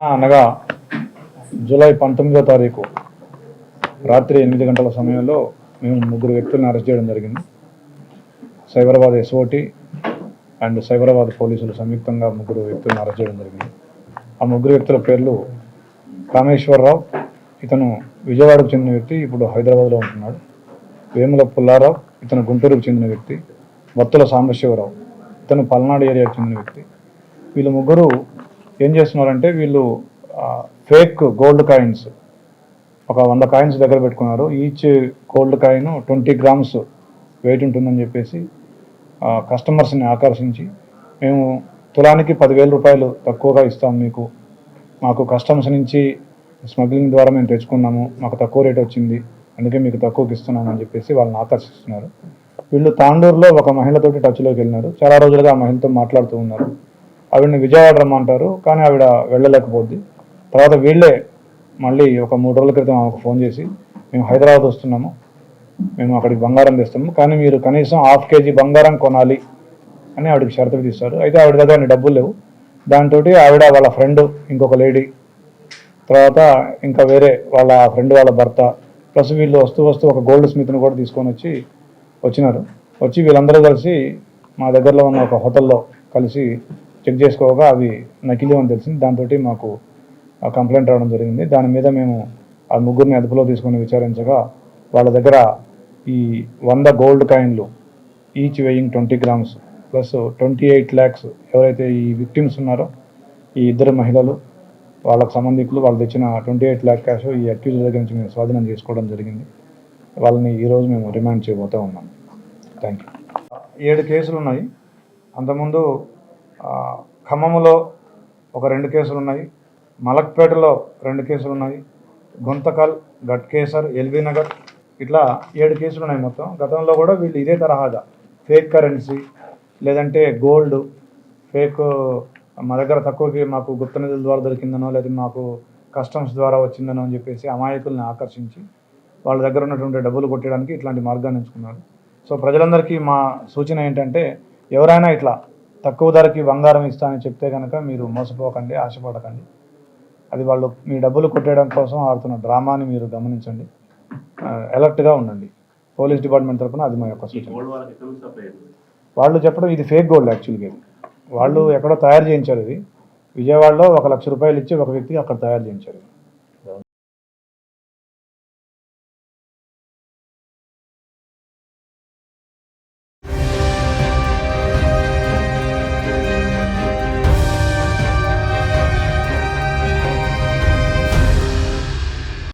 అనగా జూలై 19వ తారీఖు రాత్రి 8 గంటల సమయంలో మేము ముగ్గురు వ్యక్తులను అరెస్ట్ చేయడం జరిగింది. సైబరాబాద్ ఎస్ఓటి అండ్ సైబరాబాద్ పోలీసులు సంయుక్తంగా ముగ్గురు వ్యక్తులను అరెస్ట్ చేయడం జరిగింది. ఆ ముగ్గురు వ్యక్తుల పేర్లు కామేశ్వరరావు, ఇతను విజయవాడకు చెందిన వ్యక్తి, ఇప్పుడు హైదరాబాద్లో ఉంటున్నాడు. వేముల పుల్లారావు, ఇతను గుంటూరుకు చెందిన వ్యక్తి. వత్తుల సాంబశివరావు, ఇతను పల్నాడు ఏరియాకు చెందిన వ్యక్తి. వీళ్ళు ముగ్గురు ఏం చేస్తున్నారంటే వీళ్ళు ఫేక్ గోల్డ్ కాయిన్స్ ఒక 100 కాయిన్స్ దగ్గర పెట్టుకున్నారు. Each gold coin 20 grams wait ఉంటుందని చెప్పేసి కస్టమర్స్ని ఆకర్షించి మేము తులానికి 10,000 రూపాయలు తక్కువగా ఇస్తాం మీకు, మాకు కస్టమర్స్ నుంచి స్మగ్లింగ్ ద్వారా మేము తెచ్చుకున్నాము, మాకు తక్కువ రేట్ వచ్చింది, అందుకే మీకు తక్కువకి ఇస్తున్నాము అని చెప్పేసి వాళ్ళని ఆకర్షిస్తున్నారు. వీళ్ళు తాండూరులో ఒక మహిళతోటి టచ్లోకి వెళ్ళినారు. చాలా రోజులుగా ఆ మహిళతో మాట్లాడుతూ ఉన్నారు. ఆవిడని విజయవాడ రమ్మంటారు, కానీ ఆవిడ వెళ్ళలేకపోద్ది. తర్వాత వీళ్ళే మళ్ళీ ఒక 3 రోజుల క్రితం ఆమెకు ఫోన్ చేసి మేము హైదరాబాద్ వస్తున్నాము, మేము అక్కడికి బంగారం తెస్తాము, కానీ మీరు కనీసం 1/2 kg బంగారం కొనాలి అని ఆవిడకి షరతు విధిస్తారు. అయితే ఆవిడ దగ్గర అన్ని డబ్బులు లేవు. దాంతో ఆవిడ, వాళ్ళ ఫ్రెండ్ ఇంకొక లేడీ, తర్వాత ఇంకా వేరే వాళ్ళ ఫ్రెండ్ వాళ్ళ భర్త, ప్లస్ వీళ్ళు వస్తూ ఒక గోల్డ్ స్మిత్ని కూడా తీసుకొని వచ్చినారు. వచ్చి వీళ్ళందరూ కలిసి మా దగ్గరలో ఉన్న ఒక హోటల్లో కలిసి చెక్ చేసుకోగా అవి నకిలీ అని తెలిసింది. దాంతో మాకు కంప్లైంట్ రావడం జరిగింది. దాని మీద మేము ఆ ముగ్గురిని అదుపులో తీసుకొని విచారించగా వాళ్ళ దగ్గర ఈ 100 గోల్డ్ కాయిన్లు each weighing 20 grams plus 28 lakhs ఎవరైతే ఈ విక్టిమ్స్ ఉన్నారో ఈ ఇద్దరు మహిళలు, వాళ్ళకు సంబంధికులు, వాళ్ళు తెచ్చిన 28 lakh క్యాష్ ఈ అక్యూజ్ దగ్గర నుంచి మేము స్వాధీనం చేసుకోవడం జరిగింది. వాళ్ళని ఈరోజు మేము రిమాండ్ చేయబోతూ ఉన్నాం. Thank you. 7 కేసులు ఉన్నాయి. అంతకుముందు ఖమ్మంలో ఒక 2 కేసులు ఉన్నాయి, మలక్పేటలో 2 కేసులు ఉన్నాయి, గుంతకల్, గట్కేసర్, ఎల్బీ నగర్, ఇట్లా 7 కేసులు ఉన్నాయి మొత్తం. గతంలో కూడా వీళ్ళు ఇదే తరహాగా ఫేక్ కరెన్సీ లేదంటే గోల్డ్ ఫేక్ మా దగ్గర తక్కువకి మాకు గుప్త నిధుల ద్వారా దొరికిందనో లేదా మాకు కస్టమ్స్ ద్వారా వచ్చిందనో అని చెప్పేసి అమాయకుల్ని ఆకర్షించి వాళ్ళ దగ్గర ఉన్నటువంటి డబ్బులు కొట్టడానికి ఇట్లాంటి మార్గాన్ని ఎంచుకున్నారు. సో ప్రజలందరికీ మా సూచన ఏంటంటే ఎవరైనా ఇట్లా తక్కువ ధరకి బంగారం ఇస్తానని చెప్తే కనుక మీరు మోసపోకండి, ఆశపడకండి. అది వాళ్ళు మీ డబ్బులు కొట్టేయడం కోసం ఆడుతున్న డ్రామాని మీరు గమనించండి, అలర్ట్గా ఉండండి. పోలీస్ డిపార్ట్మెంట్ తరఫున అది మా యొక్క సూచన. వాళ్ళు చెప్పడం ఇది ఫేక్ గోల్డ్, యాక్చువల్గా ఇది వాళ్ళు ఎక్కడో తయారు చేయించారు. ఇది విజయవాడలో 1 లక్ష రూపాయలు ఇచ్చి ఒక వ్యక్తికి అక్కడ తయారు చేయించారు.